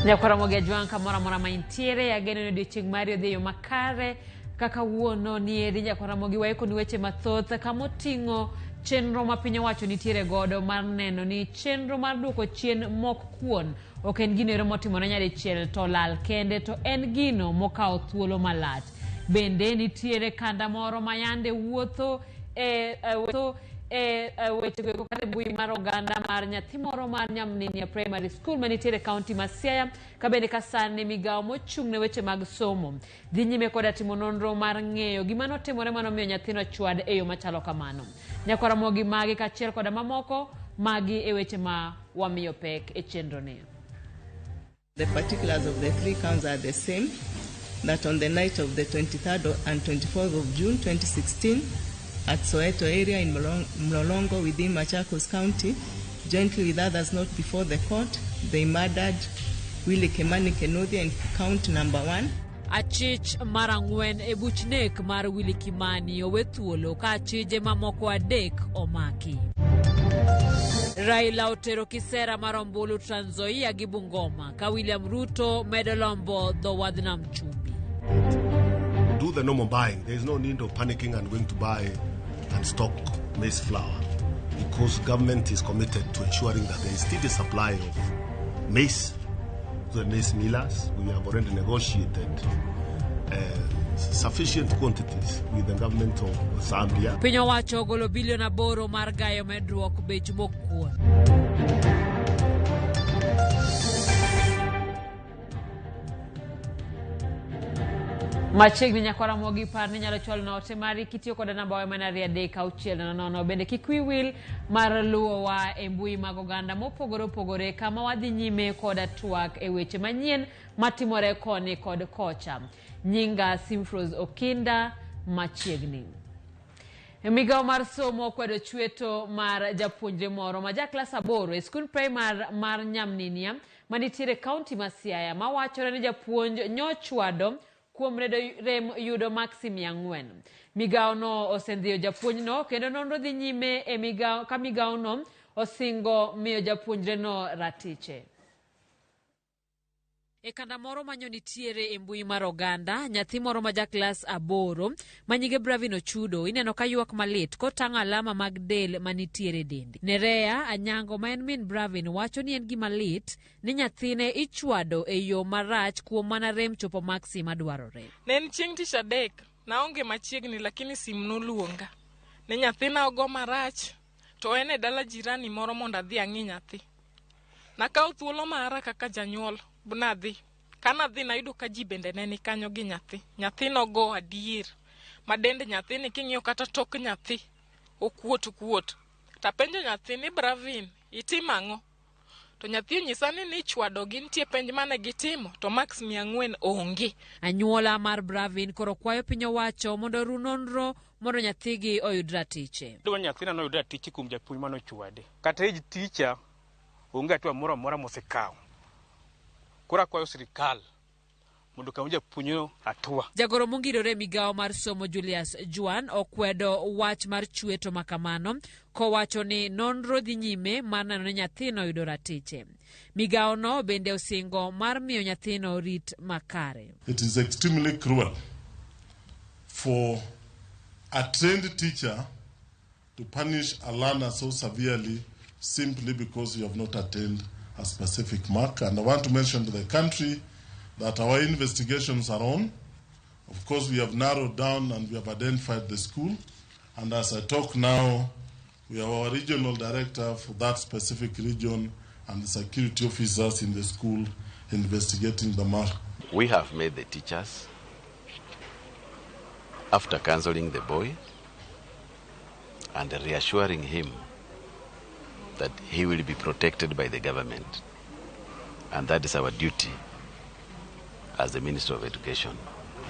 Ramogi juan kamora mora maintiere ageno ne odiochieng' mari odhi yo makare kaka wuono nieri Ramogi waiko ni weche mathoth kamoting'o chenro ma piny owacho nitiere godo mar neno ni chenro mar duoko chien mok kuon ok en gino motimore nyadichiel to lal kende to en gino mokawo thuolo malach. Bende nitiere kanda moro mayande wuotho weche kaka mbui mar oganda mar nyathi moro mar Nyamninia Primary School manitiere kaunti ma Siaya kabende kasane migawo mochung' ne weche mag somo dhi nyime koda timo nonro mar ng'eyo gima notimore manomiyo nyathino chwad e yo machalo kamano. Ramogi magi kachiel koda mamoko magi e weche ma wamiyo pek e chenro ni. The particulars of the three counts are the same, that on the night of the 23rd and 24th of June 2016 at Soweto area in Mlolongo within Machakos County, jointly with others not before the court, they murdered Willie Kimani Kinuthia in count number 1. Achich marang'wen e buch nek mar Willie Kimani owe thuolo ka achije mamoko adek omaki. Raila otero kisera mar ombulu Trans Nzoia gi Bungoma ka William Ruto medo lombo dho wadh nam chumbi. Do the normal buying. There is no need of panicking and going to buy and stock maize flour because government is committed to ensuring that there is still a supply of maize to the maize millers. We have already negotiated sufficient quantities with the government of Zambia. Piny owacho ogolo bilion 8 mar gayo medruok bech mok kuon. Machiegni Ramogi par ni nyalo chwalo na ote mari kitiyo koda namba wa manari adek auchiel nono bende kik wi wil mar luwo wa e mbui mag oganda mopogore opogore kama wadhi nyime koda twak e weche manyien matimore koni kod kocha. Nyinga Simfros Okinda machiegni. Migawo mar somo kwedo chweto mar japuonjre moro ma jaklas 8 e skul primar mar Nyamninia manitiere kaunti ma Siaya mawachore ni japuonj nyochwado kuom rem yudo maksi 400. Migawo no osendhiyo japuonj no kendo nonro dhi nyime e migawo no osingo miyo japuonjre no ratiche. E kanda moro manyo nitiere e mbui mar oganda, nyathi moro ma jaklas 8 manyige Bravin Ochudo ineno ka ywak malit kotang'o alama mag del manitiere dende. Nerea Anyango ma en min Bravin wacho ni en gima lit ni nyathine ichwado e yo marach kuom mana rem chopo maksi madwarore. Ne en chieng' tich adek, naonge machiegni lakini sim noluonga. Ne nyathina ogo marach, to en e dala jirani moro mondo adhi ang'i nyathi. Nakawo thuolo mara kaka janyuol. Bunadhi. Kana dhi nayudo ka ji bende ne ni kanyo gi nyathi. Nyathi nogo adier. Madende nyathi ni king'iyo kata tok nyathi. Okuot. Tapenjo nyathi ni Bravin, itimo ang'o? To nyathi onyisa ni chwado gi nitie penj mane gitimo to max 400 onge. Anyuola mar Bravin koro kwayo piny owacho mondo ru nonro mondo nyathigi oyud ratiche. Dwa nyathina no yud ratiche kuom japuonj mano chwade. Kata ej ticha onge atwa moro mosekawo. Kura kwayo sirikal mondo kaw japuonjno atua. Jagoro mongirore migawo mar somo Julius Juan okwedo wach mar chweto makamano kowacho ni nonro dhi nyime mar neno ni nyathino yudo ratiche. Migawo no bende osingo mar miyo nyathino rit makare. It is extremely cruel for a trained teacher to punish a learner so severely simply because you have not attained a specific mark. And I want to mention to the country that our investigations are on. Of course, we have narrowed down and we have identified the school. And as I talk now, we have our regional director for that specific region and the security officers in the school investigating the matter. We have made the teachers, after counseling the boy and reassuring him that he will be protected by the government. And that is our duty as the Minister of Education.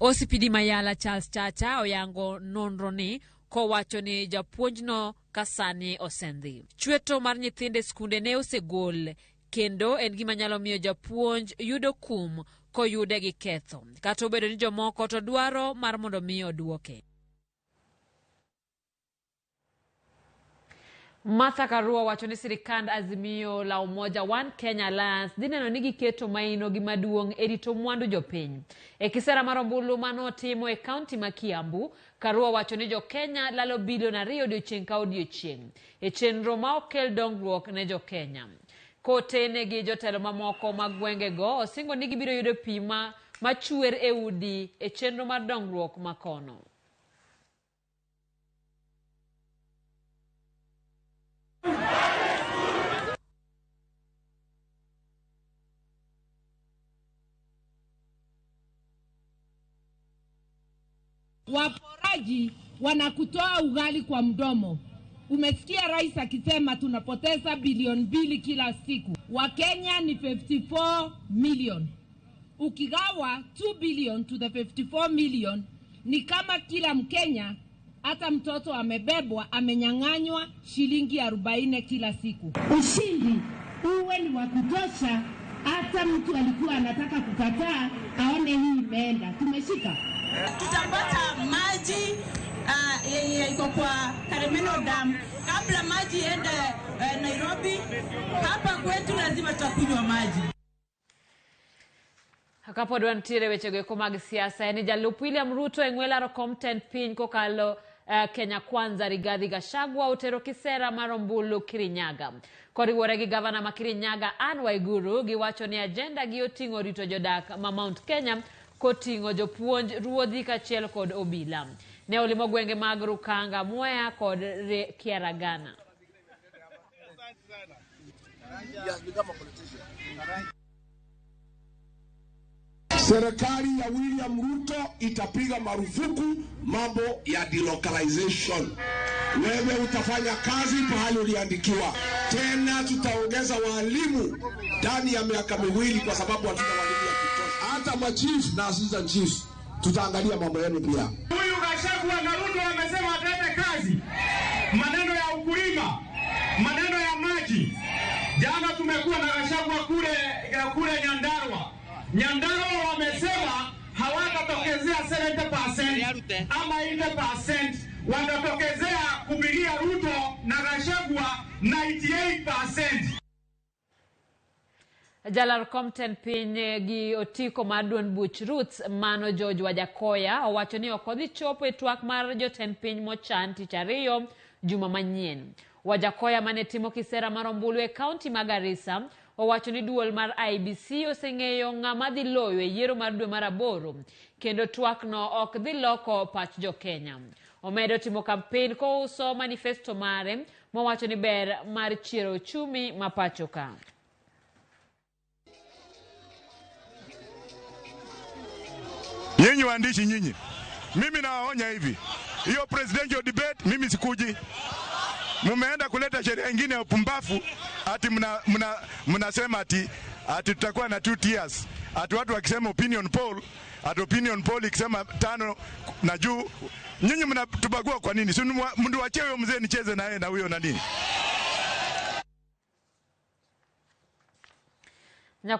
OCPD Mayala Charles Chacha oyango nonro ni kowacho ni japuonjno kasani osendhi. Chweto mar nyithinde skunde ne osegol kendo en gima nyalo miyo japuonj yudo kum koyude gi ketho. Kata obedo ni jomoko to dwaro mar mondo miyo duoke. Martha Karua wacho ni sirikand Azimio la Umoja One Kenya Alliance dineno nigi keto maino gi maduong' e rito mwandu jopiny. E kisera mar ombulu manotimo e kaunti ma Kiambu, Karua wacho ni jo-Kenya lalo bilion 2 odiochieng' ka odiochieng' e chenro ma okel dongruok ne jo-Kenya. Kotene gi jotelo mamoko mag gwengego osingo ni gibiro yudo pi machuer e udi e chenro mar dongruok makono. Waporaji wanakutoa ugali kwa mdomo. Umesikia rais akisema tunapoteza bilioni 2 kila siku. Wakenya ni 54 million. Ukigawa 2 billion to the 54 million ni kama kila Mkenya, hata mtoto amebebwa, amenyang'anywa shilingi 40 kila siku. Ushindi uwe ni wa kutosha, hata mtu alikuwa anataka kukataa aone hii imeenda. Tumeshika. Tutapata maji yenye iko kwa Karemeno Dam kabla maji ende Nairobi. Hapa kwetu lazima tutakunywa maji. Kapod wantiere wechego eko mag siasa en jalup William Ruto eng'welaro content piny kokalo Kenya Kwanza Rigathi Gachagua otero kisera mar ombulu Kirinyaga. Koriwore gi gavana ma Kirinyaga Anne Waiguru giwacho ni agenda gi oting'o rito jodak ma Mount Kenya koting'o jopuonj ruodhi kachiel kod obila. Ne olimo gwenge mag Rukanga, Mwea kod Kiaragana. Serikali ya William Ruto itapiga marufuku mambo ya delocalization. Wewe utafanya kazi pahali uliandikiwa. Tena tutaongeza walimu ndani ya miaka 2 kwa sababu hatuna walimu ya kutosha. Hata machief na assistant chief tutaangalia mambo yenu pia. Huyu Gachagua na Ruto wamesema atende kazi. Maneno ya ukulima, maneno ya maji. Jana tumekuwa na Gachagua kule Nyandarua wamesema hawatatokezea 70% ama 80%, watatokezea kupigia Ruto na Gachagua 98%. Jalar Compton piny gi otiko maduon buch Roots Mano George Wajakoya owacho ni okodhi chopo e twak mar jotend piny mochan tich ariyo juma manyien. Wajakoya mane timo kisera mar ombulu e kaunti ma Garissa owacho ni duol mar IBC oseng'eyo ng'ama dhi loyo e yiero mar dwe mar 8 kendo twak no ok dhi loko pach jo-Kenya. Omedo timo kampen kouso manifesto mare mowacho ni ber mar chiero uchumi ma pacho ka. Nyinyi waandishi nyinyi, mimi nawaonya hivi, hiyo presidential debate mimi sikuji. Mumeenda kuleta sheria nyingine ya upumbafu ati mnasema ati tutakuwa na 2 tiers. Ati watu wakisema opinion poll ikisema 5 na juu. Nyinyi mnatubagua kwa nini? Si mndu wachie huyo mzee nicheze na yeye na huyo na nini?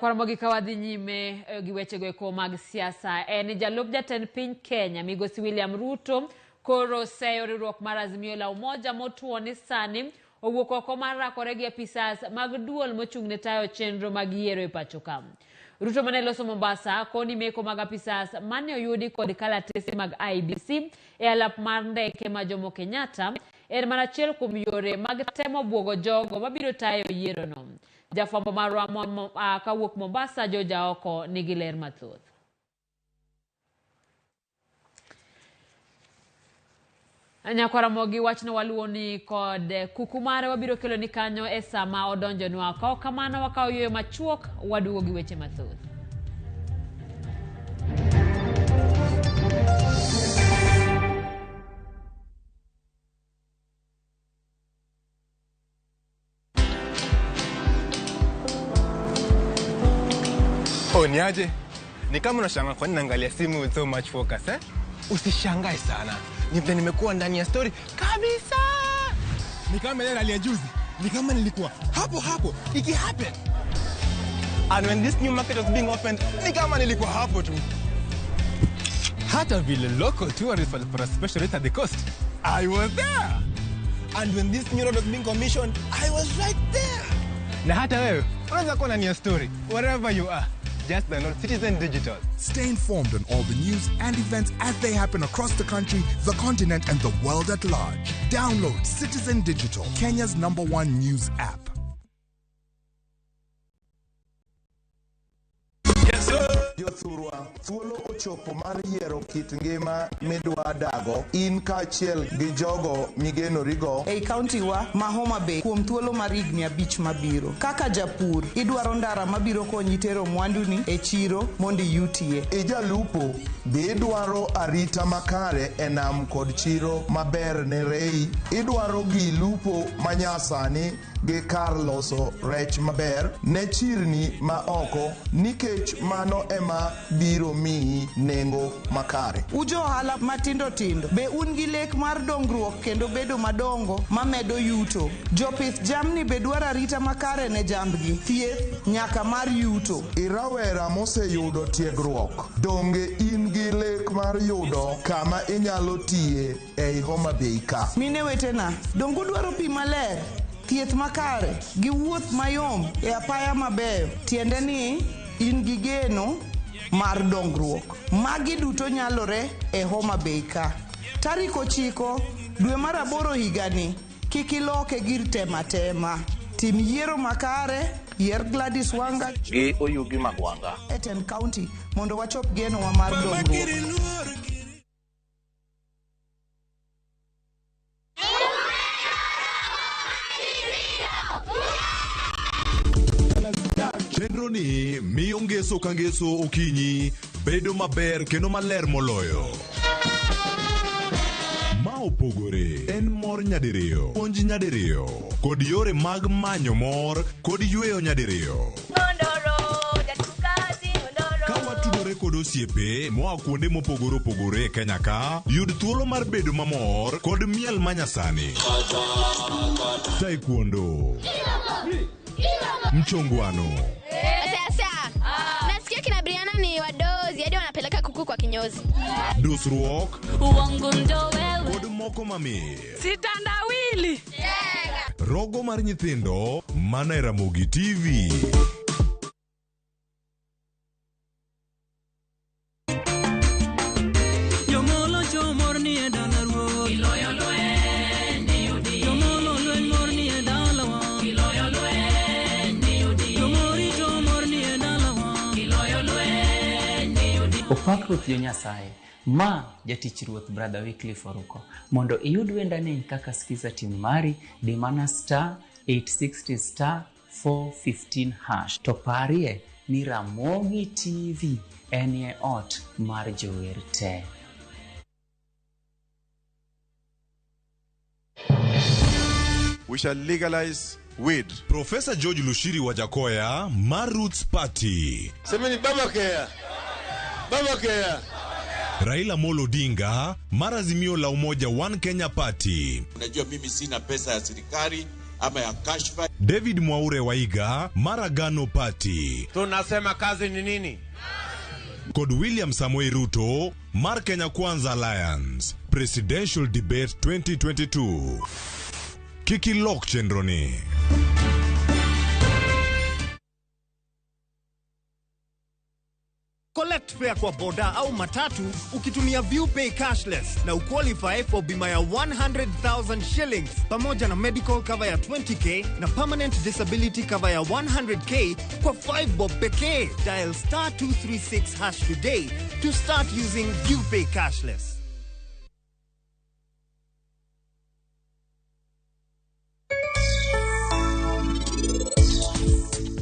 Ramogi kawadhi nyime gi wechego eko mag siasa en jalup jatend piny Kenya Migosi William Ruto koro seyo riwruok mar Azimio la Umoja motuo ni sani owuok oko mar rakore gi apisas mag duol mochung'ne tayo chenro mag yiero e pacho ka. Ruto mane loso Mombasa koni meko mag apisas mane oyudi kod kalatese mag IBC e alap mar ndeke ma Jomo Kenyatta en mana achiel kuom yore mag temo buogo jogo mabiro tayo yiero no. Jafwambo marwa kawuok Mombasa Joja Oko nigi ler mathoth. Ramogi wachno waluoni kod kukumare wabiro kelo ni kanyo e sama odonjo nwa ka kamano wakao yoyo machuok wadugo gi weche mathoth. Niaje? Ni kama unashangaa kwa nini naangalia simu with so much focus, eh? Usishangae sana. Nimekuwa ndani ya story kabisa. Ni kama ile ya juzi. Ni kama nilikuwa hapo. Iki happen. And when this new market was being opened, ni kama nilikuwa hapo tu. Hata vile local tourists for a special rate at the coast. I was there. And when this new road was being commissioned, I was right there. Na hata wewe, unaweza kuwa na story, wherever you are. Just download Citizen Digital. Stay informed on all the news and events as they happen across the country, the continent, and the world at large. Download Citizen Digital, Kenya's #1 news app. Yes, sir. Jothurwa, thuolo ochopo mar yiero kit ngima midwa dago in kaachiel gi jogo migenorigo ei kaunti wa ma Homa Bay kuom thuolo mar higni 5 mabiro. Kaka japur, idwaro ndara mabiro konyi tero mwanduni e chiro mondo iyutie. Ijalupo, be idwaro arita makare e nam kod chiro maber ne rei. Idwaro gi lupo manyasani gi kar loso rech maber ne chirni ma oko, nikech mano ema biro miyi nengo makare. Ujo ohala matindo tindo, be un gi lek mar dongruok kendo bedo madongo mamedo yuto. Jopith jamni be dwaro arita makare ne jambgi, thieth nyaka mar yuto. Irawera moseyudo tiegruok, donge in gi lek mar yudo kama inyalo tiye ei Homa Bay ka? Mine wetena, donge udwaro pi maler, thieth makare gi wuoth mayom e apaya mabeyo? Tiende ni in gi geno mar dongruok. Magi duto nyalore e Homa Bay ka. Tarik 9 dwe mar 8 higani, kik iloke gir tema. Tim yiero makare, yier Gladys Wanga gi Oyugi Magwanga Eten County mondo wachop geno wa mar dongruok. Chenro ni miyo ngeso ka ngeso okinyi bedo maber kendo maler moloyo. Ma opogore en mor nyadiriyo, puonj nyadiriyo, kod yore mag manyo mor kod yueyo nyadiriyo. Ka watudore kod osiepe moa kuonde mopogore opogore Kenya ka, yud thuolo mar bedo mamor kod miel manyasani. Taekwondo, mchongwano, nasikia kina Briana ni wadozi hadi wanapeleka kuku kwa kinyozi. Dusruok, uongo ndo wewe, kod moko mamit. Sitandawili, rogo mar nyithindo mana e Ramogi TV. Jomolo chomor ni e dala ruo iloyo lwe ni udi. Jomolo lwe mor ni e dala wa iloyo lwe ni udi. Jomori chomor ni e dala wa iloyo lwe ni udi. Opak Ruoth Nyasaye, ma jatich Ruoth Brother Wycliffe Oruko. Mondo iyud wendane kaka skiza tim mari di mana *860 *415#. To parie ni Ramogi TV enie ot mar jower te. We shall legalize weed. Professor George Lushiri Wajakoya, mar Roots Party. Semeni Babakea. Raila Amolo Odinga, mar Azimio la Umoja One Kenya Party. Unajua mimi sina pesa ya serikali ama ya kashfa. David Mwaure Waiga, mar Agano Party. Tunasema kazi ni nini? Kod William Samoei Ruto, mar Kenya Kwanza Alliance. Presidential Debate 2022. Kiki Lok chenroni. Collect fare kwa boda au matatu ukitumia ViewPay cashless na uqualify for bima ya 100,000 shillings pamoja na medical cover ya 20k na permanent disability cover ya 100k kwa 5 bob pekee. Dial *236# today to start using ViewPay cashless.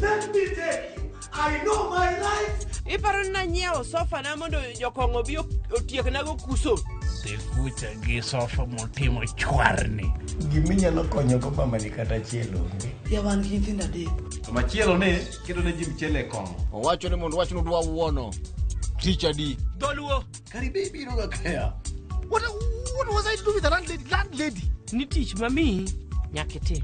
Let me tell you, I know my life. Iparo na nyiewo sofa na mondo jokongo bi otiek nago kuso. Kucha gi sofa motimo chwarni. Giminyalo konyo go mama ni kata chielo. Ya wan gi nyithindo adek. Machielo ne kedo ne ji mchele kongo. Owacho ni mondo wachno dwa wuono. Teacher D. Doluo. Karibi biro ga kaya. What was I to do with the landlady? Ni tich mami nyakitim.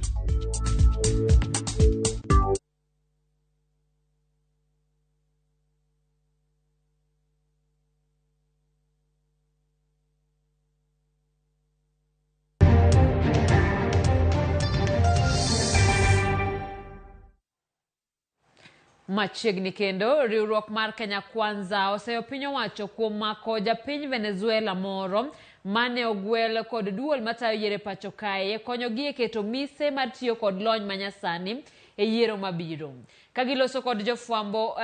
Machiegni kendo riwruok mar Kenya Kwanza oseyo piny owacho kuom mako japiny Venezuela moro mane ogwel kod duol matayo yiero pacho kae konyogi e keto mise mar tiyo kod lony manyasani e yiero mabiro. Kagiloso kod jofwambo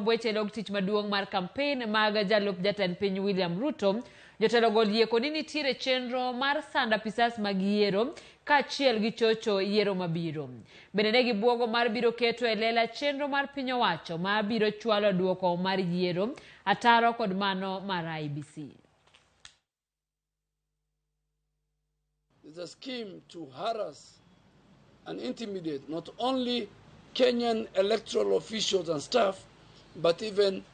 weche log tich maduong' mar kampen mag jalup jatend piny William Ruto, jotelo golieko ni nitiere chenro mar sanda pisas mag yiero kaachiel gi chocho yiero mabiro. Bende ne gibuogo mar biro keto e lela chenro mar piny owacho ma biro chwalo duoko mar yiero ataro kod mano mar IBC. It's a scheme to harass and intimidate not only Kenyan electoral officials and staff, but even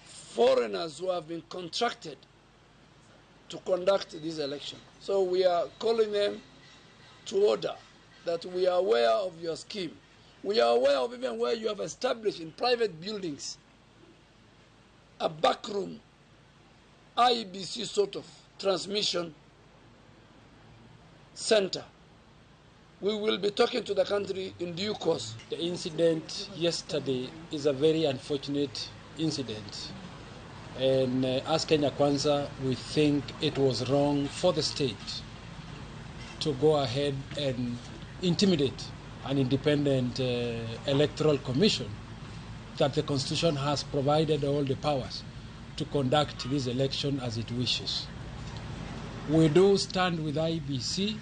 foreigners who have been contracted to conduct this election. So we are calling them to order that we are aware of your scheme. We are aware of even where you have established in private buildings a backroom IBC sort of transmission center. We will be talking to the country in due course. The incident yesterday is a very unfortunate incident. And as Kenya Kwanza, we think it was wrong for the state to go ahead and intimidate an independent electoral commission that the Constitution has provided all the powers to conduct this election as it wishes. We do stand with IBC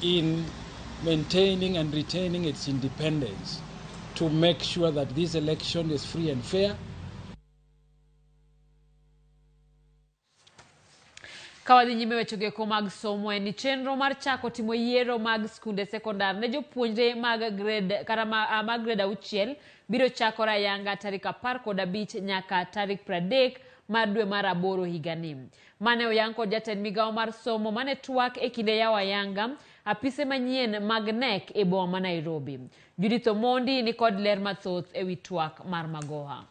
in maintaining and retaining its independence to make sure that this election is free and fair. Kawadhi nyime wechego mag somo ni chenro mar chako timo yiero mag skunde sekondar ne jopuonjre mag grade kata mag grade 6 biro chakore ayanga tarik 15 nyaka tarik 30 mar dwe mar 8 higani. Mane oyang kod jatend migawo mar somo mane twak e kinde yawo ayanga apise manyien mag NEC e boma ma Nairobi. Judith Omondi ni kod ler mathoth e wi twak mar Magoha.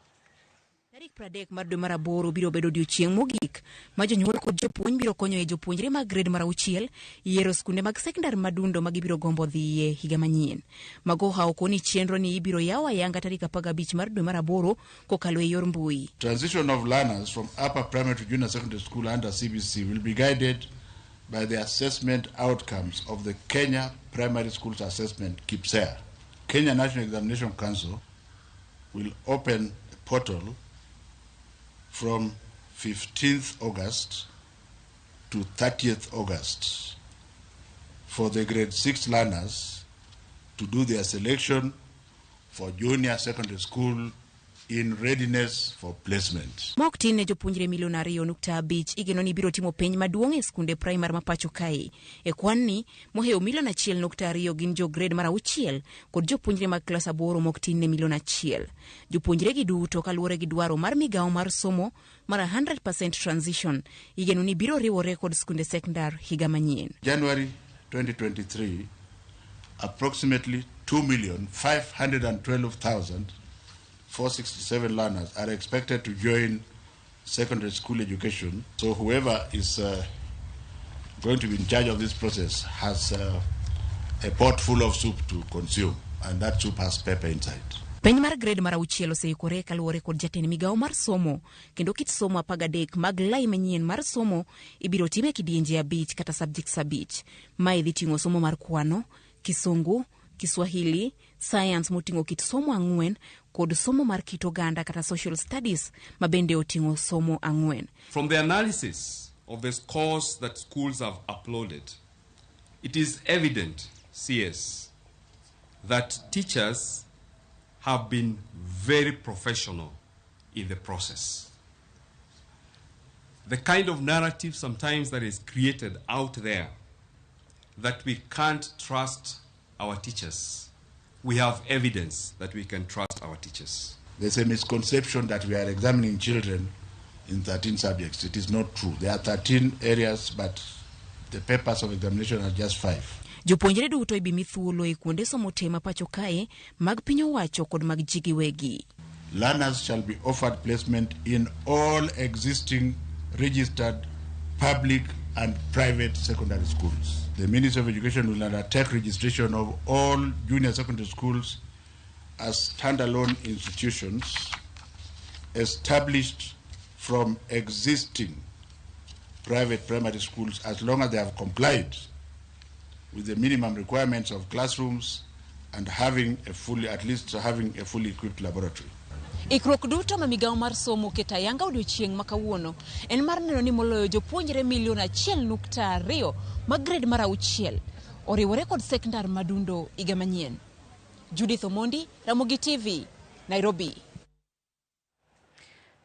Tarik 30 mar dwe mar 8 biro bedo odiechieng' mogik ma jonyuol kod jopuonj biro konyo e jopuonjre mag grade mar 6 yiero skunde mag sekondar madundo ma gibiro gombo dhiye higa manyien. Magoha okoni chenro ni ibiro yawo ayanga tarik 15 mar dwe mar 8 kokalo e yor mbui. Transition of learners from upper primary to junior secondary school under CBC will be guided by the assessment outcomes of the Kenya Primary Schools Assessment KIPSEA. Kenya National Examination Council will open a portal from 15th August to 30th August for the grade 6 learners to do their selection for junior secondary school in readiness for placement. Moktin ne jopuonjre milion 2.5 igeno ni biro timo penj maduong' e skunde primar ma pacho kae. E kwan ni moheo milion 1.2 gin jo grade mar 6 kod jopuonjre mag klas 8 moktin ne milion 1. Jopuonjre gi duto kaluwore gi dwaro mar migawo mar somo mar 100% transition igeno ni biro riwore kod skunde sekondar higa manyien. January 2023, approximately 2,512,467 learners are expected to join secondary school education. So whoever is going to be in charge of this process has a pot full of soup to consume, and that soup has pepper inside. Penj mar grade mar 6 oseikore kaluwore kod jatend migawo mar somo kendo kit somo 13 mag lai manyien mar somo ibiro time kidienje 5 kata subjects 5. Mae dhi ting'o somo mar kwano, Kisungu, Kiswahili, science moting'o kit somo 4 kod somo mar kit oganda kata social studies mabende oting'o somo 4. From the analysis of the scores that schools have uploaded, it is evident, CS, that teachers have been very professional in the process. The kind of narrative sometimes that is created out there that we can't trust our teachers, we have evidence that we can trust our teachers. There's a misconception that we are examining children in 13 subjects. It is not true. There are 13 areas, but the papers of examination are just 5. Jopuonjre duto ibimi thuolo e kuonde somo te ma pacho kae mag piny owacho kod mag ji giwegi. Learners shall be offered placement in all existing registered public and private secondary schools. The Ministry of Education will undertake registration of all junior secondary schools as standalone institutions established from existing private primary schools as long as they have complied with the minimum requirements of classrooms and having a fully equipped laboratory. Ikruok duto ma migawo mar somo ketayanga odiochieng' makawuono en mar neno ni moloyo jopuonjre milion 1.2 mag grade mar 6 oriwore kod sekondar madundo higa manyien. Judith Omondi, Ramogi TV, Nairobi.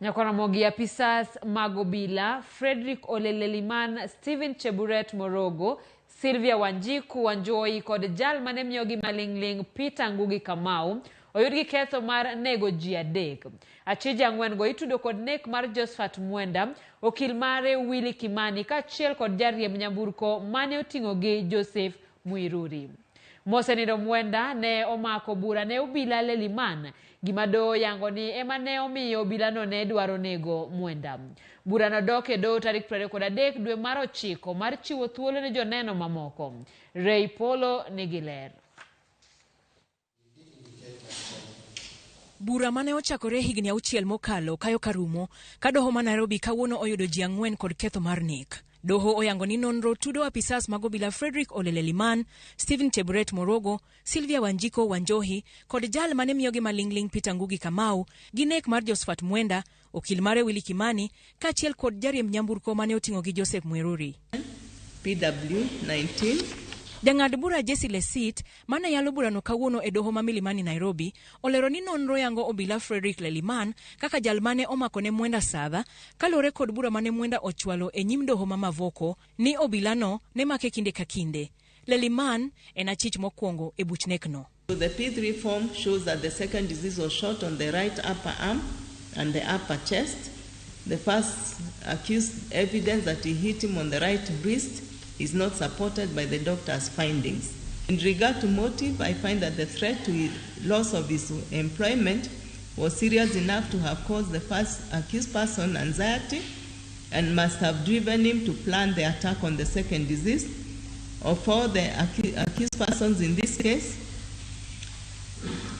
Nyakona Ramogi apisas Magobila, Frederick Oleleliman, Stephen Cheburet Morogo, Sylvia Wanjiku Wanjoi kod jal mane miyogi malingling Peter Ngugi Kamau oyudgi ketho mar nego ji 3. Achije ang'wen go itudo kod nek mar Josephat Mwenda, okil mare Willy Kimani kachiel kod jariemb nyamburko mane oting'o gi Joseph Mwiruri. Mosenindo Mwenda ne omako bura ne obila Leliman, gima doho yango ni ema ne omiyo obila no ne dwaro nego Mwenda. Bura no dok e doho tarik 23 dwe mar 9 mar chiwo thuolo ne joneno mamoko. Ray Polo Nigiler. Bura mane ochakore higni 6 mokalo kayo karumo ka doho ma Nairobi kawuono oyudo ji 4 kod ketho mar nek. Doho oyango ni nonro tudo apisas magobila Frederick Oleleliman, Stephen Cheburet Morogo, Sylvia Wanjiko Wanjohi kod jal mane miyogi malingling Peter Ngugi Kamau gi nek mar Josephat Mwenda, okil mare Willy Kimani kachiel kod jariemb nyamburko mane oting'o gi Joseph Mwiruri. PW 19. Jang'ad bura Jesse Lesit mane yalo bura no kawuono e doho ma Milimani Nairobi olero ni nonro yango obila Frederick Leliman kaka jal mane omako ne Mwenda sadha kalore kod bura mane Mwenda ochwalo e nyim doho ma Mavoko ni obila no ne make kinde ka kinde. Leliman en achich mokwongo e buch nekno. So the P3 form shows that the second disease was shot on the right upper arm and the upper chest. The first accused evidence that he hit him on the right breast is not supported by the doctor's findings. In regard to motive, I find that the threat to loss of his employment was serious enough to have caused the first accused person anxiety and must have driven him to plan the attack on the second disease. Of all the accused persons in this case,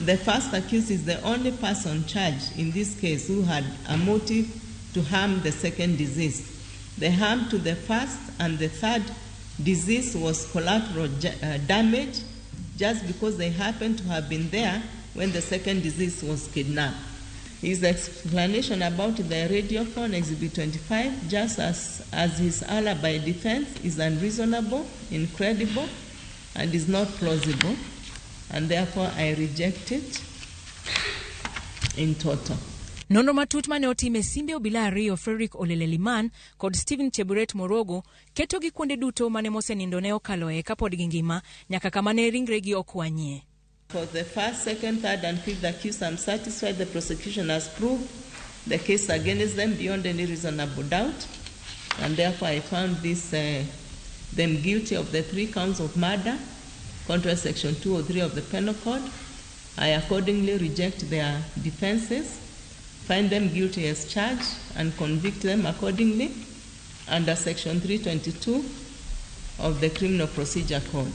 the first accused is the only person charged in this case who had a motive to harm the second disease. The harm to the first and the third disease was collateral damage just because they happened to have been there when the second disease was kidnapped. His explanation about the radiophone Exhibit 25, just as his alibi defense, is unreasonable, incredible, and is not plausible, and therefore I reject it in total. Nonro matut mane otime simbe obila ariyo Frederick Oleleliman kod Stephen Cheburet Morogo keto gi kuonde duto mane mosenindo ne okaloe kapod gi ngima nyaka kama ne ringre gi okwanyie. For the first, second, third, and fifth accused, I'm satisfied the prosecution has proved the case against them beyond any reasonable doubt, and therefore I found them guilty of the 3 counts of murder, contrary Section 203 of the Penal Code. I accordingly reject their defenses, find them guilty as charged, and convict them accordingly under Section 322 of the Criminal Procedure Code.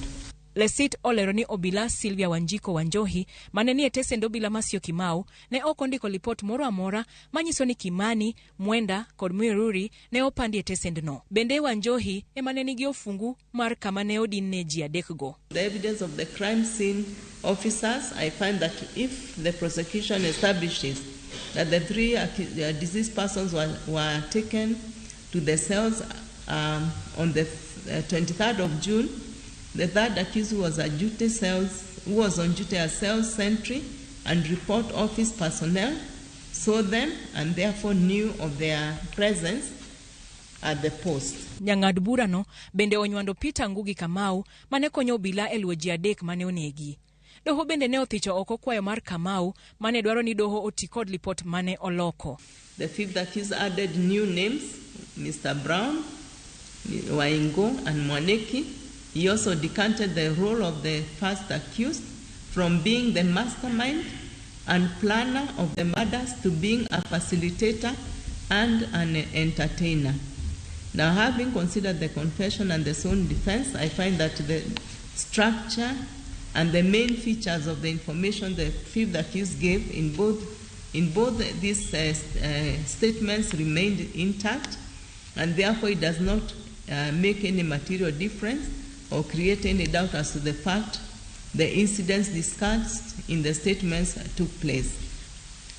Lesit olero ni obila Sylvia Wanjiko Wanjohi mane ni etesendo obila Masio Kimau ne okondiko lipot moro amora manyiso ni Kimani, Mwenda kod Mwiruri ne opandi etesendno. Bende Wanjohi emane nigi ofungu mar kama ne odin ne ji 3 go. The evidence of the crime scene officers, I find that if the prosecution establishes that the 3 deceased persons were taken to the cells on the 23rd of June, the third accused who was on duty as cells sentry and report office personnel saw them and therefore knew of their presence at the post. Jang'ad bura no bende onywando Peter Ngugi Kamau mane konyo obila e luwo ji 3 mane onegi. Doho bende ne othicho oko kwayo mar Kamau mane dwaro ni doho oti kod lipot mane oloko. The fifth accused added new names, Mr. Brown, Waingo, and Mwaneki. He also decanted the role of the first accused from being the mastermind and planner of the murders to being a facilitator and an entertainer. Now, having considered the confession and the sworn defense, I find that the structure and the main features of the information the fifth accused gave in both these statements remained intact, and therefore it does not make any material difference or create any doubt as to the fact the incidents discussed in the statements took place.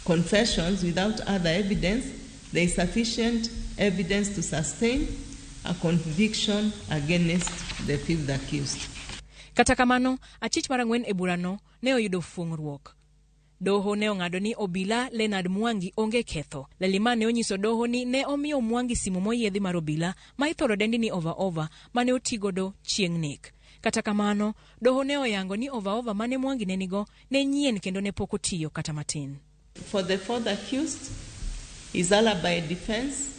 Confessions without other evidence, there is sufficient evidence to sustain a conviction against the fifth accused. Kata kamano, achich mar ang'wen e burano ne oyudo fuong'ruok. Doho ne ong'ado ni obila Leonard Mwangi onge ketho. Leliman ne onyiso doho ni ne omiyo Mwangi simu moyiedhi mar obila ma ithoro dendi ni over mane otigodo chieng' nek. Kata kamano, doho ne oyango ni over mane Mwangi ne nigo ne nyien kendo ne pok otiyo kata matin. For the fourth accused, his alibi defense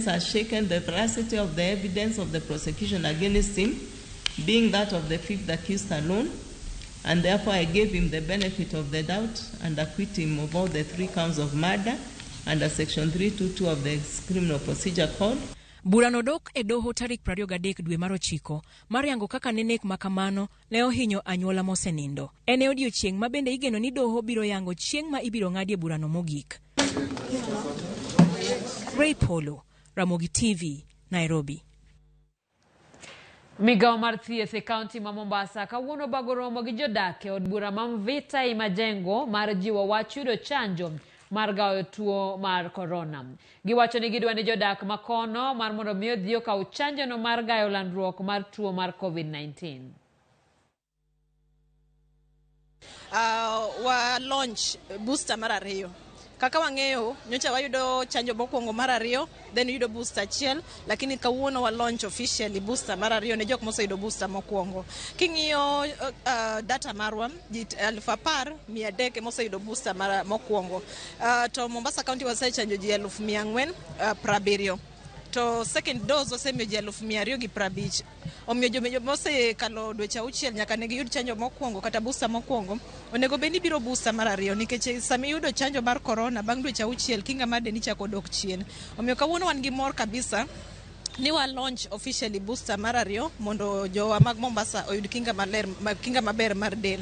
has shaken the veracity of the evidence of the prosecution against him, being that of the fifth accused alone, and therefore I gave him the benefit of the doubt and acquit him of all the 3 counts of murder under Section 322 of the Criminal Procedure Code. Burano dok e doho tarik 23 dwe mar 9 mar yango kaka nenek makamano ne ohinyo anyuola mosenindo. En e odiechieng' ma bende igeno ni doho biro yango chieng' ma ibiro ng'adie burano mogik. Ray Polo, Ramogi TV, Nairobi. Migao mar thieth e kaunti ma Mombasa kawuono bago romo gi jodak e od bura ma Mvita i Majengo mar jiwo wach yudo chanjo mar gawo tuo mar corona. Giwacho ni gidwa ni jodak makono mar mondo miyo odhi okaw chanjo no mar gayo landruok mar tuo mar COVID-19. Wa launch booster mar 2. Kaka wang'eyo, nyocha wayudo chanjo mokwongo mar 2, then yudo booster achiel, lakini kawuono wa launch officially booster mar 2 ne jok moseyudo booster mokwongo. King'iyo data marwa, 10,300 moseyudo booster mar mokwongo. To Mombasa County wasechanjo ji 470. To second dose osemiyo ji 250. Omiyo jomejo mosekalo dweche 6 nyaka ne giyud chanjo mokwongo kata booster mokwongo, onego beni biro booster mar 2 nikech sami yudo chanjo mar corona bang' dweche 6 kinga mar deni chako dok chien. Omiyo kawuono wan gi mor kabisa ni wa launch officially booster mar 2 mondo jowa mag Mombasa oyud kinga maber mar del.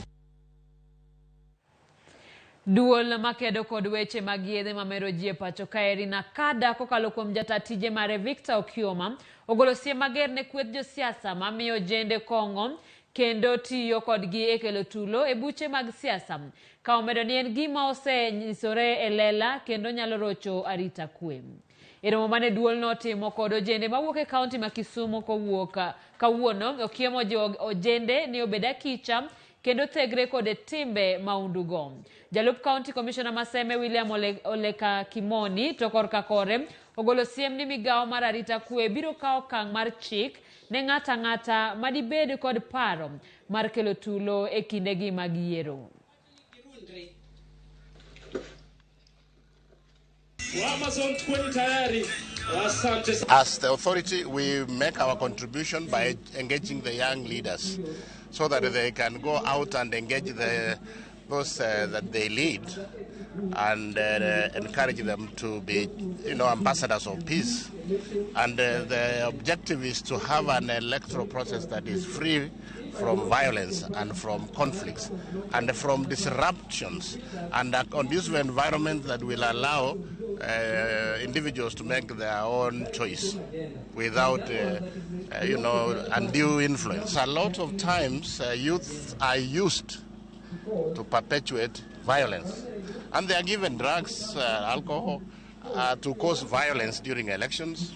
Duol makedo kod weche mag yedhe mamero ji e pacho kaeri na kada kokalo kuom jatatije mare Victor Okioma ogolo siem mager ne kweth josiasa mamiyo jende kong'o kendo tiyo kodgi e kelo tulo e buche mag siasa. Ka omedo ni en gima osenyisore e lela kendo nyalo rocho arita kwe. E romo mane duol no timo kod ojende mawuok e kaunti ma Kisumu kawuono, Okioma jiwo ojende ni obeda kicha kendo thegre kod timbe maundugo. Jalup County Commissioner Maseme William Oleka Kimoni to korka kore ogolo siem ni migao mar arita kwe biro kawo okang' mar chik ne ng'ata madibed kod paro mar kelo tulo e kindegi mag yiero. As the authority, we make our contribution by engaging the young leaders so that they can go out and engage those that they lead and encourage them to be, ambassadors of peace. And the objective is to have an electoral process that is free from violence and from conflicts and from disruptions, and a conducive environment that will allow individuals to make their own choice without, undue influence. A lot of times, youth are used to perpetuate violence, and they are given drugs, alcohol, to cause violence during elections.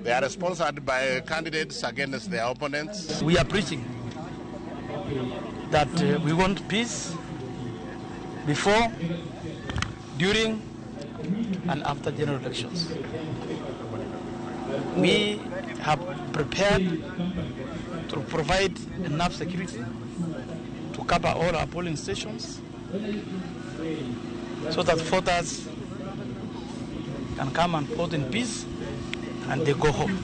They are sponsored by candidates against their opponents. We are preaching that we want peace before, during, and after general elections. We have prepared to provide enough security to cover all our polling stations so that voters can come and vote in peace and they go home.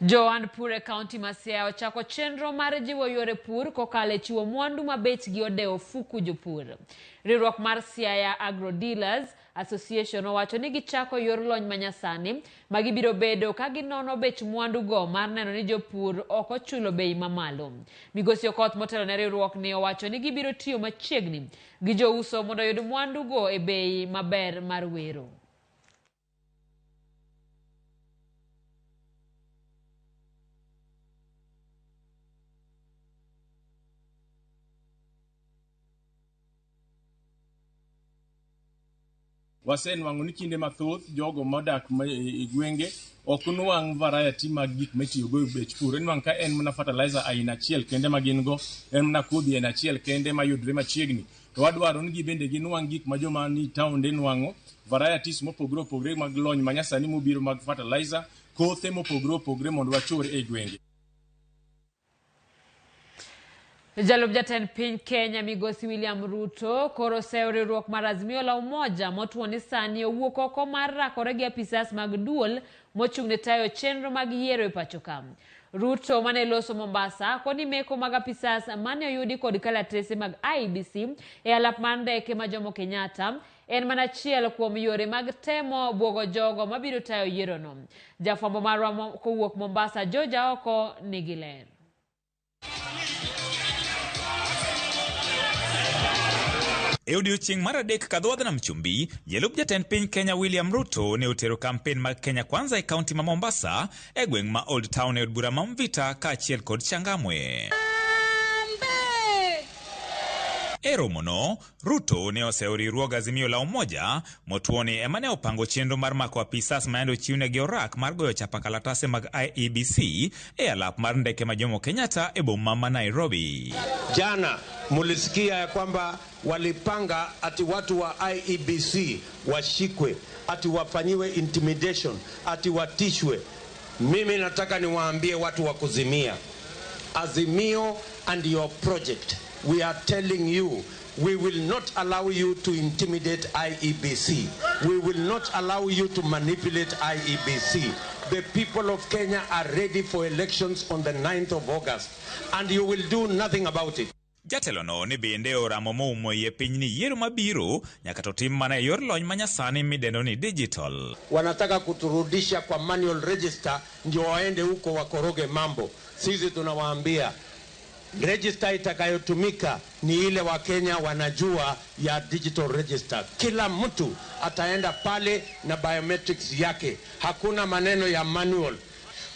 Joan Pure County Masia ochako chenro mar jiwo yore pur kokale chiwo mwandu mabech gi odeo fuku jopur. Riwruok mar Siaya Agro Dealers Association owacho ni gichako yor lony manyasani magibiro bedo ka ginono bech mwandu go mar neno ni jopur ok ochulo bei mamalo. Migosi Okoth motelo ne riwruok ni owacho ni gibiro tiyo machiegni gi jouso mondo oyud mwandu go e bei maber mar wero. Wasenwang'o ni kinde mathoth jogo modak e gwenge ok nwang' variety mag gik mitiyogo e bech pur. Enwang' ka en mana fertilizer aina achiel kende ma gin go, en mana kodhi aina achiel kende mayudre machiegni. To wadwaro ni gibende ginwang' gik ma joma ni taonde nwang'o, varieties mopogore opogore mag lony manyasani mobiro mag fertilizer, kothe mopogore opogore mondo wachor e gwenge. Jalub jatend piny Kenya Migosi William Ruto koro seyo riwruok mar Azimio la Umoja motuo ni sani owuok oko mar rakore gi apisas mag duol mochung' ne tayo chenro mag yiero e pacho ka. Ruto mane loso Mombasa koni meko mag apisas mane oyudi kod kalatese mag IEBC e alap mar ndeke ma Jomo Kenyatta en mana achiel kuom yore mag temo buogo jogo mabiro tayo yiero no. Jafwambo marwa kowuok Mombasa Joja oko nigi ler. E odiechieng' mar adek kadhodh nam chumbi, jalup jatend piny Kenya William Ruto ne otero kampen mag Kenya Kwanza e kaunti ma Mombasa, e gweng' ma Old Town e od bura ma Mvita kaachiel kod Changamwe. E romono, Ruto ne oseyo riwruog Azimio la Umoja motuo ni ema ne opango chenro mar mako apisas mayande ochiwnegi orak mar goyo chapa kalatase mag IEBC e alap mar ndeke ma Jomo Kenyatta e boma ma Nairobi. Jana mulisikia ya kwamba walipanga ati watu wa IEBC washikwe, ati wafanyiwe intimidation, ati watishwe. Mimi nataka niwaambie watu wa kuzimia, Azimio and your project, we are telling you, we will not allow you to intimidate IEBC. We will not allow you to manipulate IEBC. The people of Kenya are ready for elections on the 9th of August, and you will do nothing about it. Jatelo no ne bende oramo moumo ye piny ni yiero mabiro nyaka to tim mana e yor lony manyasani midendo ni digital. Wanataka kuturudisha kwa manual register ndio waende huko wakoroge mambo. Sisi tunawaambia register itakayotumika ni ile wa Kenya wanajua ya digital register. Kila mtu ataenda pale na biometrics yake. Hakuna maneno ya manual.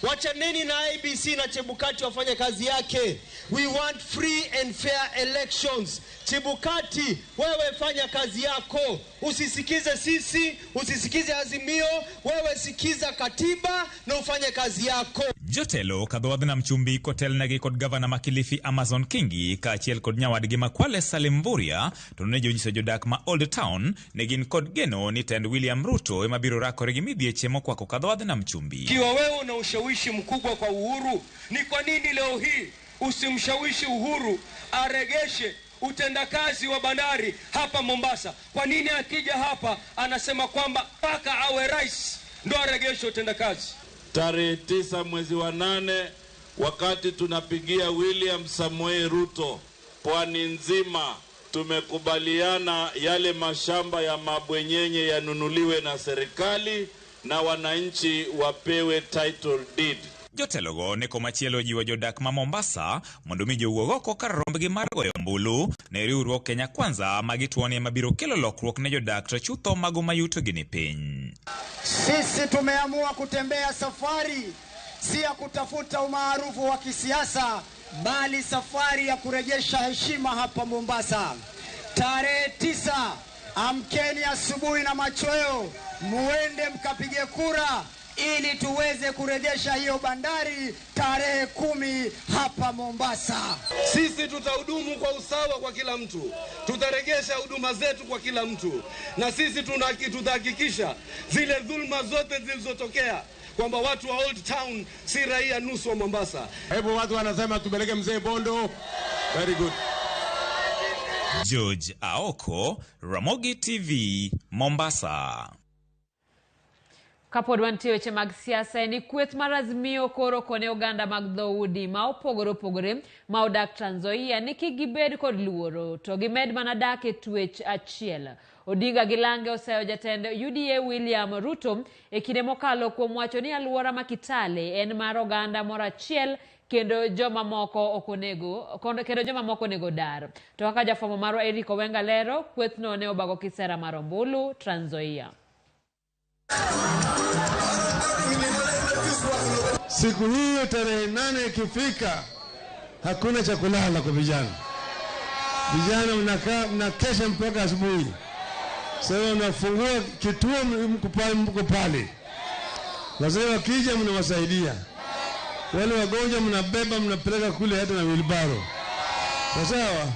Wachaneni na IEBC na Chebukati wafanye kazi yake. We want free and fair elections. Chebukati, wewe fanya kazi yako. Usisikize sisi, usisikize Azimio, wewe sikiza katiba na ufanye kazi yako. Jotelo kadhodh nam chumbi kotelnegi kod gavana ma Kilifi Amazon Kingi kaachiel kod nyawadgi ma Kwale Salim Mvurya to ne jonyiso jodak ma Old Town ne gin kod geno ni tend William Ruto ema biro rakore gi midhieche mokwako kadhodh nam chumbi. Kiwa wewe una ushawishi mkubwa kwa Uhuru, ni kwa nini leo hii usimshawishi Uhuru aregeshe utendakazi wa bandari hapa Mombasa? Kwa nini akija hapa anasema kwamba mpaka awe rais ndo aregeshe utendakazi? Tarehe 9 mwezi wa 8 wakati tunapigia William Samoei Ruto pwani nzima, tumekubaliana yale mashamba ya mabwenyenye yanunuliwe na serikali na wananchi wapewe title deed. Jotelogo ne komachielo jiwo jodak ma Mombasa mondo mi jowuog oko kar rombgi mar goyo ombulu ne riwruok Kenya Kwanza magituoni mabiro kelo lokruok ne jodak to chutho mago mayuto gi ni piny. Sisi tumeamua kutembea safari si ya kutafuta umaarufu wa kisiasa, bali safari ya kurejesha heshima hapa Mombasa. Tarehe 9, amkeni asubuhi na machweo, muende mkapige kura ili tuweze kurejesha hiyo bandari tarehe 10 hapa Mombasa. Sisi tutahudumu kwa usawa kwa kila mtu. Tutarejesha huduma zetu kwa kila mtu. Na sisi tutahakikisha zile dhulma zote zilizotokea kwamba watu wa Old Town si raia nusu wa Mombasa. Hebu watu wanasema tupeleke mzee Bondo. Very good. George Aoko, Ramogi TV, Mombasa. Kapod wantie weche mag siasa ni kweth mar Azimio koro kone oganda mag dhoudi ma opogore ma odak Trans Nzoia ni kik gibed kod luoro to gimed mana dak e twech achiel. Odinga Gilange oseyo jatend UDA William Ruto e kinde mokalo kuom wacho ni aluora ma Kitale en mar oganda moro achiel kendo joma moko onego dar. To kaka jafwambo marwa Eric Owenga lero, kwethno ne obago kisera mar ombulu Trans Nzoia. Siku hiyo tarehe 8 ikifika, hakuna cha kulala kwa vijana. Vijana mnakesha mpaka asubuhi. Sasa unafungua kituo mko pale. Wazee wakija mnawasaidia. Wale wagonjwa mnabeba mnapeleka kule hata na wilbaro. Sawa?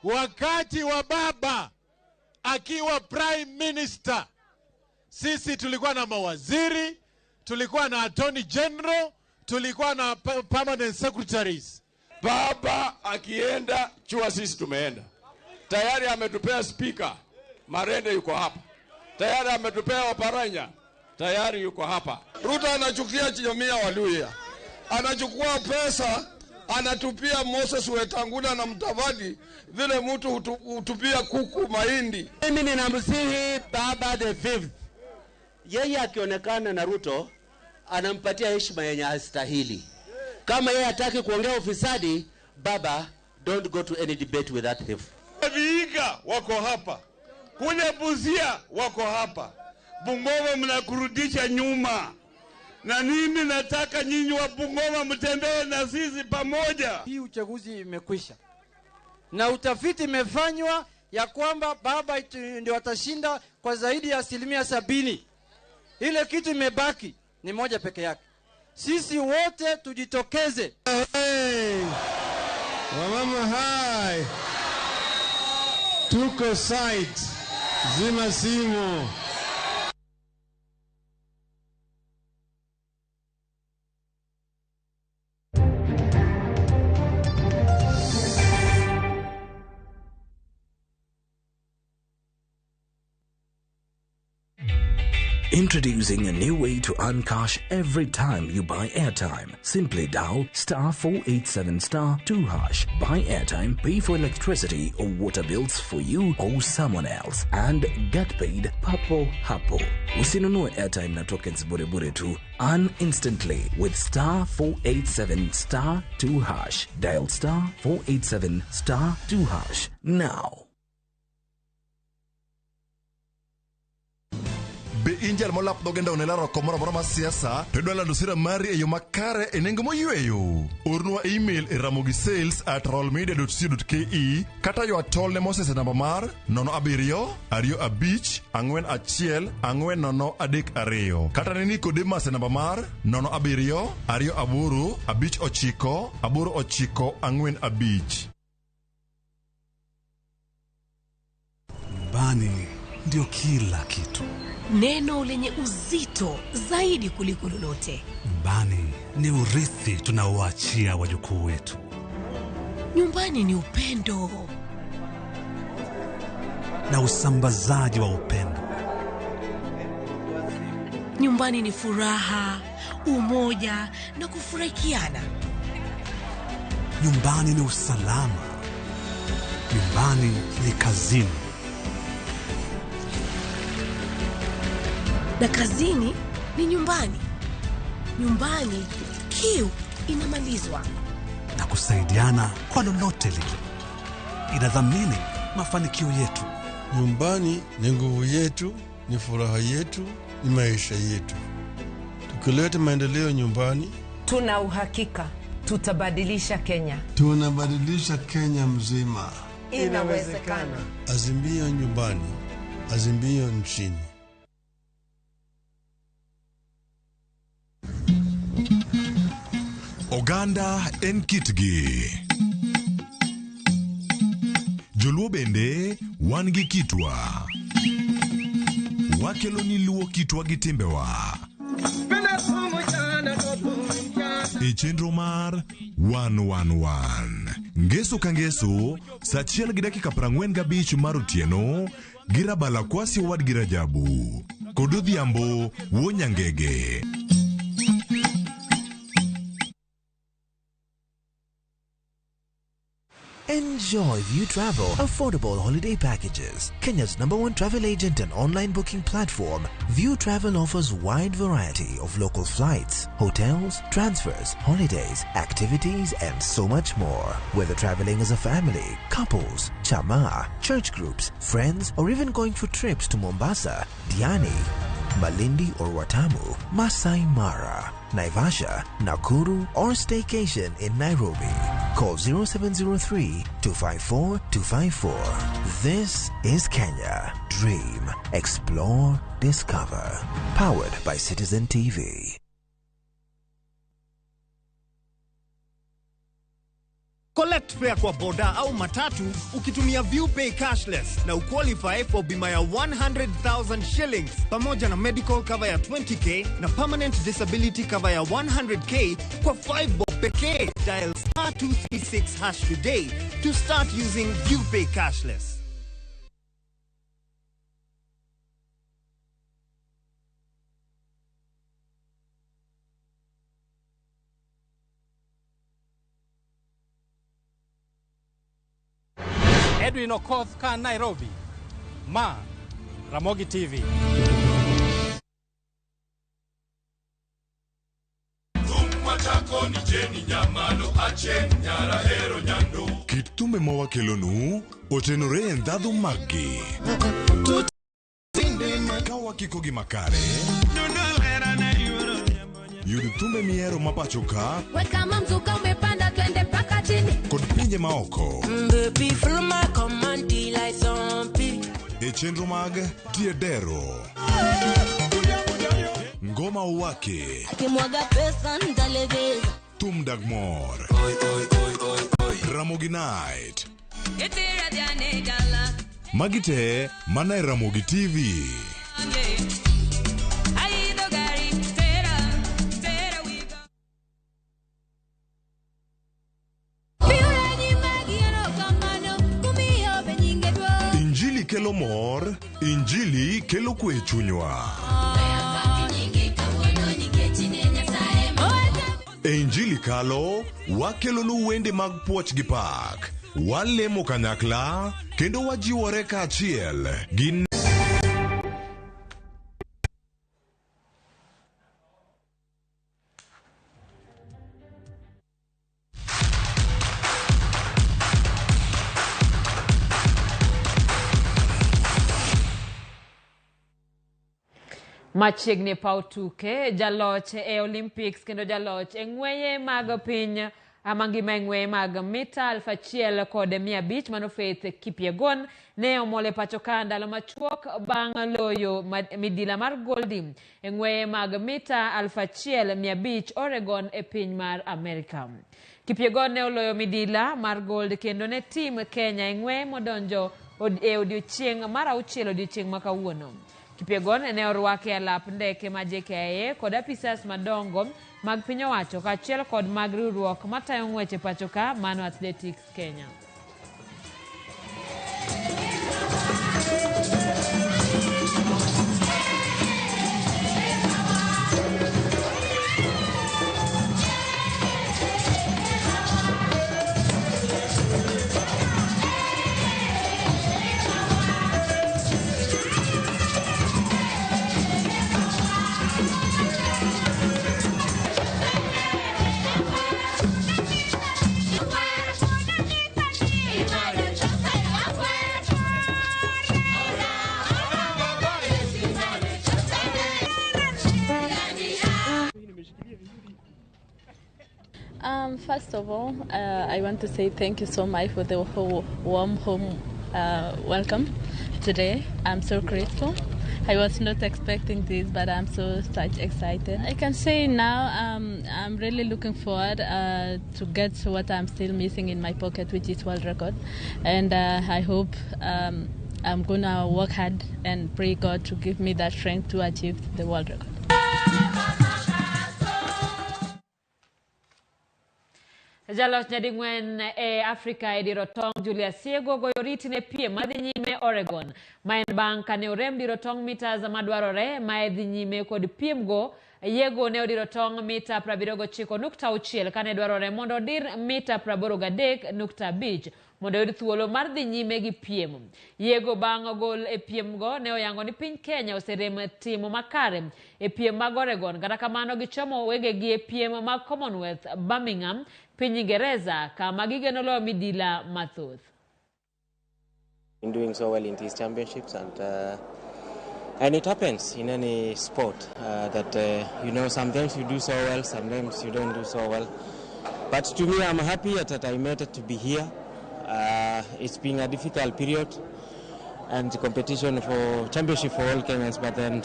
Wakati wa baba akiwa prime minister, sisi tulikuwa na mawaziri, tulikuwa na attorney general, tulikuwa na permanent secretaries. Baba akienda chua sisi tumeenda. Tayari ametupea speaker, Marende yuko hapa. Tayari ametupea Waparanya, tayari yuko hapa. Ruto anachukia jamii ya Waluhya. Anachukua pesa, anatupia Moses Wetangula na Mtavadi vile mtu hutupia kuku mahindi. Mimi ninamsihi baba the fifth. Yeye akionekana na Ruto anampatia heshima yenye hastahili. Kama yeye hataki kuongea ufisadi, baba, don't go to any debate with that thief. Vihiga wako hapa. Kule Busia wako hapa. Bungoma mnakurudisha nyuma. Na mimi nataka nyinyi wa Bungoma mtembee na sisi pamoja. Hii uchaguzi imekwisha. Na utafiti imefanywa ya kwamba baba ndio atashinda kwa zaidi ya 70%. Ile kitu imebaki ni moja peke yake. Sisi wote tujitokeze. Hey! Wamama hai. Tuko site. Zima simu. Introducing a new way to earn cash every time you buy airtime. Simply dial *487*2#. Buy airtime, pay for electricity or water bills for you or someone else, and get paid papo hapo. Usinunue airtime na tokens bure bure tu. Earn instantly with *487*2#. Dial *487*2# now. Be injal molap dogenda onelaro komora mora siasa to dwala dosira mari e yo makare e nengo moyweyo. Ornwa email e ramogis@royalmedia.co.ke kata yo atolne Moses namba mar 0775414032 kata ne Nicodemus namba mar 07285985. Nyumbani ndio kila kitu. Neno lenye uzito zaidi kuliko lolote. Nyumbani ni urithi tunaoachia wajukuu wetu. Nyumbani ni upendo na usambazaji wa upendo. Nyumbani ni furaha, umoja na kufurahikiana. Nyumbani ni usalama. Nyumbani ni kazini. Na kazini ni nyumbani. Nyumbani kiu inamalizwa. Na kusaidiana kwa lolote lile. Inadhamini mafanikio yetu. Nyumbani ni nguvu yetu, ni furaha yetu, ni maisha yetu. Tukileta maendeleo nyumbani, tuna uhakika tutabadilisha Kenya. Tunabadilisha Kenya mzima. Inawezekana. Azimio nyumbani, azimio nchini. Oganda en kitgi. Joluo bende wan gi kitwa. Wakelo ni luo kitwa gi timbewa. E chenro mar 111. Ngeso ka ngeso, saa 1:45 mar otieno, girabala kwasi wad girajabu. Kododhiambo, wonyangege. Enjoy View Travel affordable holiday packages. Kenya's #1 travel agent and online booking platform, View Travel offers wide variety of local flights, hotels, transfers, holidays, activities, and so much more. Whether traveling as a family, couples, chama, church groups, friends, or even going for trips to Mombasa, Diani, Malindi or Watamu, Masai Mara, Naivasha, Nakuru, or staycation in Nairobi. Call 0703-254-254. This is Kenya. Dream, explore, discover. Powered by Citizen TV. Collect fare kwa boda au matatu ukitumia ViewPay cashless na uqualify for bima ya 100,000 shillings pamoja na medical cover ya 20k na permanent disability cover ya 100k kwa 5 bob pekee. Dial *236# today to start using ViewPay cashless. Edwin Okoth ka Nairobi. Ma Ramogi TV. Kitume mawakelonu otenore ndadhu magi. Kawa kikogi makare. Yudutume miero mapachoka. Weka mamzuka umepanda twende paka chini. Kod pinje maoko. Baby full my command like zombie. Echenro mag tiedero. Ngoma uwake. Akimwaga pesa nitaleveza. Tumdagmor. Ramogi Night. Magite mana Ramogi TV. Injili kelo mor, Injili kelo kwe chunywa. Injili kalo, wakelo wende mag puoch gi pak. Walemo kanyakla, kendo wajiwore kaachiel. Gin Machiegni pautuke jaloch e Olympics kendo jaloch e ng'weye mag piny amangima ng'weye mag mita 1,500 mano Faith Kipyegon ne omole pacho ka ndalo machuok bang' loyo midila mar goldi e ng'weye mag mita 1,500 Oregon e piny mar Amerika. Kipyegon ne oloyo midila mar gold kendo ne tim Kenya e ng'weye modonjo e odiochieng' mar 6 odiochieng' ma kawuono. Kipyegon ne orwake alap ndeke ma JKIA kod apisas madongo mag piny owacho kaachiel kod mag riwruok matayo ng'weche pacho ka mano Athletics Kenya. First of all, I want to say thank you so much for the whole warm home welcome today. I'm so grateful. I was not expecting this, but I'm such excited. I can say now I'm really looking forward to get what I'm still missing in my pocket, which is world record. And I hope I'm gonna work hard and pray God to give me that strength to achieve the world record. Jaloch nyading'wen e Afrika e dirotong Julius Siego goyo riti ne piem madhi nyime Oregon. Maen bang' kane orem dirotong mitas madwarore maedhi nyime kod piem go Yego ne odiro tong' mita 79.6 kane dwarore mondo odir mita 83.5 mondo oyud thuolo mar dhi nyime gi piem. Yego bang' gol e piemgo ne oyango ni piny Kenya oserem timo makare e piem mag Oregon, kata kamano gichomo wegegi e piem mag Commonwealth Birmingham, piny Ingereza, kama gigeno loyo midila mathoth. In doing so well in these championships, and it happens in any sport that you know, sometimes you do so well, sometimes you don't do so well. But to me, I'm happy that I made it to be here. It's been a difficult period and competition for championship for all Kenyans, but then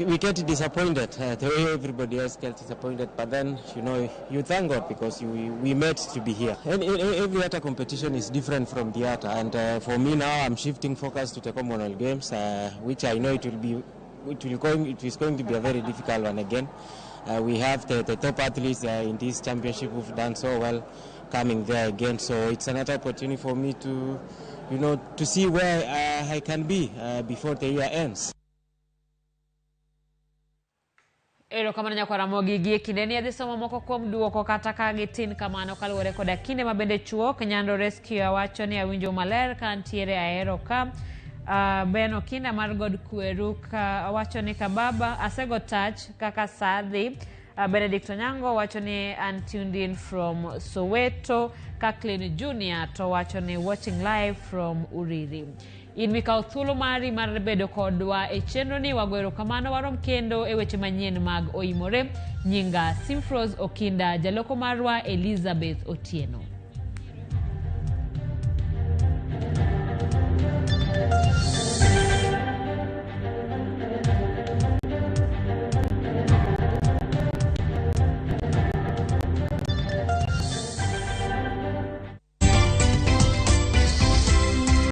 we get disappointed the way everybody else gets disappointed, but then you know, you thank God because we made to be here. And every other competition is different from the other, and for me now I'm shifting focus to the Commonwealth Games, which I know it is going to be a very difficult one again. We have the top athletes in this championship who've done so well coming there again, so it's another opportunity for me to, you know, to see where I can be before the year ends. Ero kamano nyako Ramogi gie kinde ni adhi somo moko kuom duoko kata ka gitin kamano kaluwore koda kinde mabende chuo Nyando Rescue wacho ni awinjo maler ka ntiere ahero ka. Beno kinda mar God Kweru ka wacho ni kababa asego touch kaka sadhi. Benedict Onyango wacho ni I'm tuned in from Soweto. Kaklin Junior to wacho ni watching live from Uriri. In mikao thuolo mari mar bedo kodwa e chenro ni wagwero kamano warom kendo e weche manyien mag oimore. Nyinga Simfros Okinda, jaloko marwa Elizabeth Otieno.